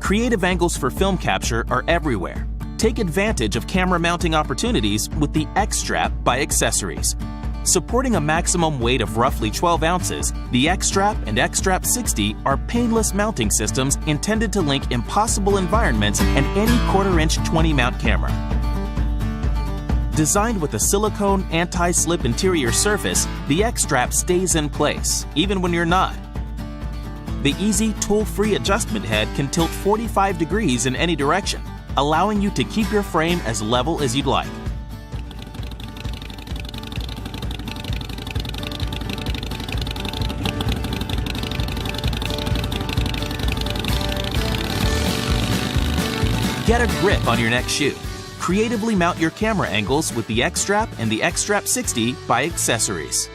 Creative angles for film capture are everywhere. Take advantage of camera mounting opportunities with the XStrap by XSories. Supporting a maximum weight of roughly 12 ounces, the XStrap and XStrap 60 are painless mounting systems intended to link impossible environments and any 1/4-inch 20-mount camera. Designed with a silicone anti-slip interior surface, the XStrap stays in place, even when you're not. The easy, tool-free adjustment head can tilt 45 degrees in any direction, allowing you to keep your frame as level as you'd like. Get a grip on your next shoot. Creatively mount your camera angles with the XStrap and the XStrap 60 by XSories.